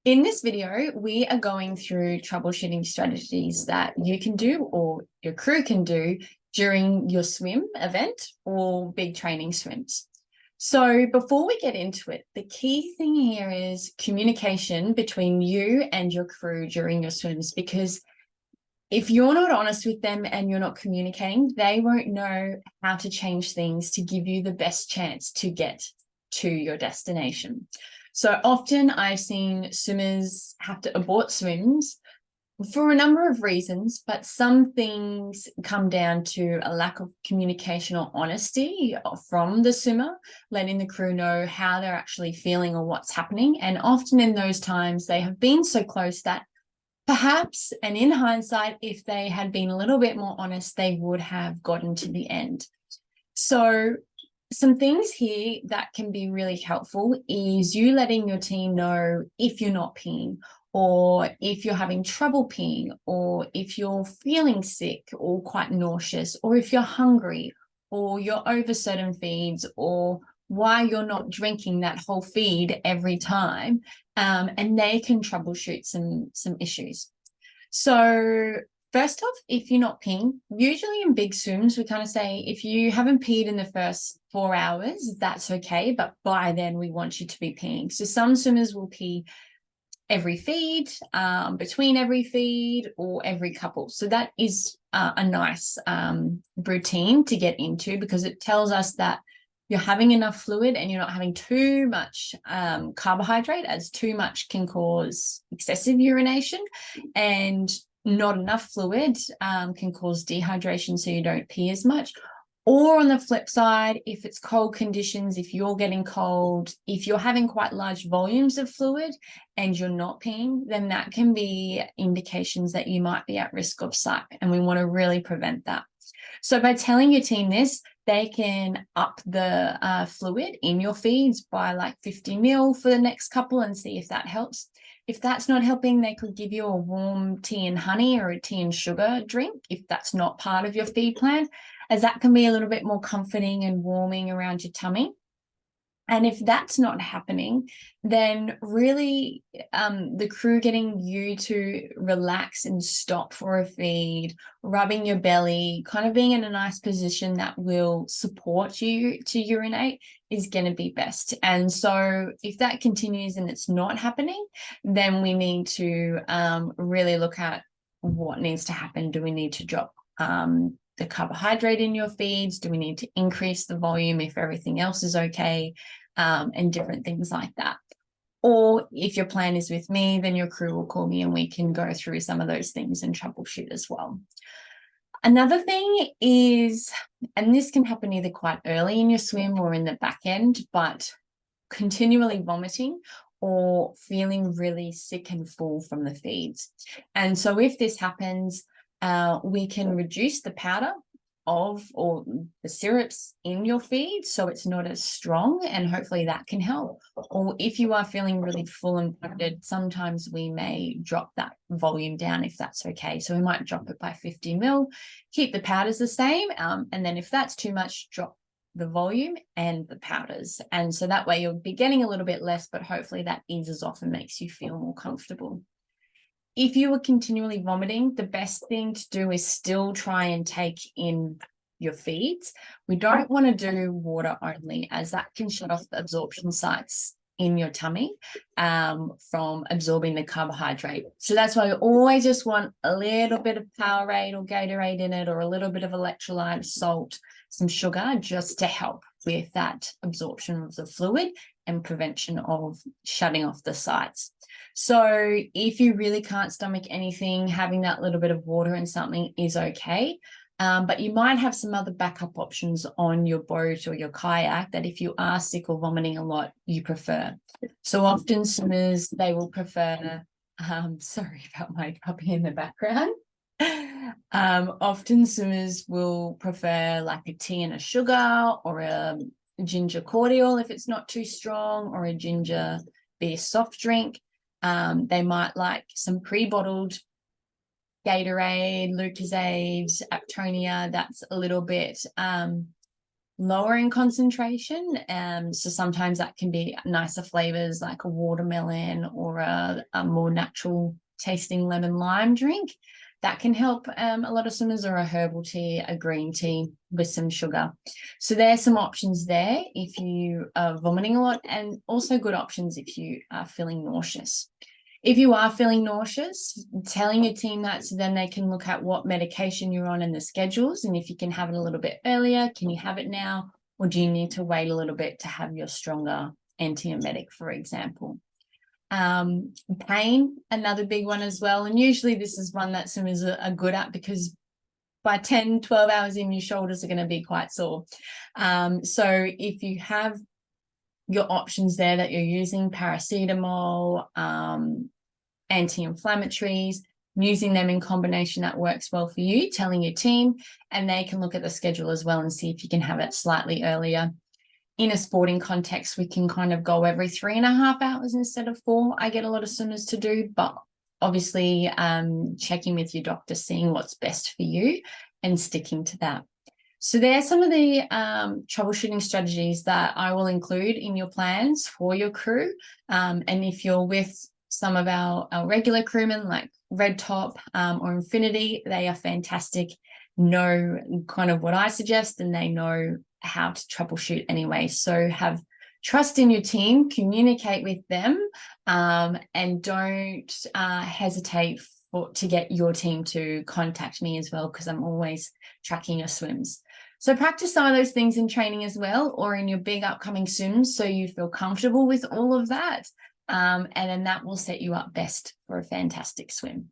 In this video, we are going through troubleshooting strategies that you can do or your crew can do during your swim event or big training swims. So before we get into it, the key thing here is communication between you and your crew during your swims, because if you're not honest with them and you're not communicating, they won't know how to change things to give you the best chance to get to your destination. So often I've seen swimmers have to abort swims for a number of reasons, but some things come down to a lack of communication or honesty from the swimmer, letting the crew know how they're actually feeling or what's happening. And often in those times, they have been so close that perhaps, and in hindsight, if they had been a little bit more honest, they would have gotten to the end. So some things here that can be really helpful is you letting your team know if you're not peeing, or if you're having trouble peeing, or if you're feeling sick or quite nauseous, or if you're hungry, or you're over certain feeds, or why you're not drinking that whole feed every time. And they can troubleshoot some issues. So first off, if you're not peeing, usually in big swims, we kind of say if you haven't peed in the first 4 hours, that's okay. But by then we want you to be peeing. So some swimmers will pee every feed, between every feed, or every couple. So that is a nice routine to get into, because it tells us that you're having enough fluid and you're not having too much carbohydrate, as too much can cause excessive urination, and not enough fluid can cause dehydration, so you don't pee as much. Or on the flip side, if it's cold conditions, if you're getting cold, if you're having quite large volumes of fluid and you're not peeing, then that can be indications that you might be at risk of suck, and we want to really prevent that. So by telling your team this, they can up the fluid in your feeds by like 50 ml for the next couple and see if that helps. If that's not helping, they could give you a warm tea and honey or a tea and sugar drink if that's not part of your feed plan, as that can be a little bit more comforting and warming around your tummy. And if that's not happening, then really the crew getting you to relax and stop for a feed, rubbing your belly, kind of being in a nice position that will support you to urinate is going to be best. And so if that continues and it's not happening, then we need to really look at what needs to happen. Do we need to drop the carbohydrate in your feeds? Do we need to increase the volume if everything else is okay? And different things like that. Or if your plan is with me, then your crew will call me and we can go through some of those things and troubleshoot as well. Another thing is, and this can happen either quite early in your swim or in the back end, but continually vomiting or feeling really sick and full from the feeds. And so if this happens, we can reduce the powder of or the syrups in your feed so it's not as strong, and hopefully that can help. Or if you are feeling really full and bloated, sometimes we may drop that volume down if that's okay. So we might drop it by 50 ml, keep the powders the same, and then if that's too much, drop the volume and the powders. And so that way you'll be getting a little bit less, but hopefully that eases off and makes you feel more comfortable. If you are continually vomiting, the best thing to do is still try and take in your feeds. We don't want to do water only, as that can shut off the absorption sites in your tummy from absorbing the carbohydrate. So that's why you always just want a little bit of Powerade or Gatorade in it, or a little bit of electrolyte, salt, some sugar, just to help with that absorption of the fluid and prevention of shutting off the sites. So if you really can't stomach anything, having that little bit of water and something is okay. But you might have some other backup options on your boat or your kayak that if you are sick or vomiting a lot, you prefer. So often swimmers, they will prefer, sorry about my puppy in the background. Often swimmers will prefer like a tea and a sugar, or a ginger cordial if it's not too strong, or a ginger beer soft drink. They might like some pre-bottled Gatorade, Lucozade, Aptonia, that's a little bit lower in concentration. So sometimes that can be nicer flavors like a watermelon or a more natural tasting lemon lime drink. That can help a lot of swimmers, or a herbal tea, a green tea with some sugar. So there's some options there if you are vomiting a lot, and also good options if you are feeling nauseous. If you are feeling nauseous, telling your team that, so then they can look at what medication you're on and the schedules, and if you can have it a little bit earlier, can you have it now, or do you need to wait a little bit to have your stronger antiemetic, for example? Pain, another big one as well, and usually this is one that swimmers are good at, because by 10, 12 hours in, your shoulders are going to be quite sore. So if you have your options there that you're using, paracetamol, anti-inflammatories, using them in combination, that works well for you, telling your team, and they can look at the schedule as well and see if you can have it slightly earlier. In a sporting context, we can kind of go every 3.5 hours instead of 4. I get a lot of swimmers to do, but obviously checking with your doctor, seeing what's best for you and sticking to that. So there are some of the troubleshooting strategies that I will include in your plans for your crew. And if you're with some of our regular crewmen like Red Top or Infinity, they are fantastic, know kind of what I suggest, and they know how to troubleshoot anyway. So have trust in your team, communicate with them, and don't hesitate to get your team to contact me as well, because I'm always tracking your swims. So practice some of those things in training as well, or in your big upcoming swims, so you feel comfortable with all of that. And then that will set you up best for a fantastic swim.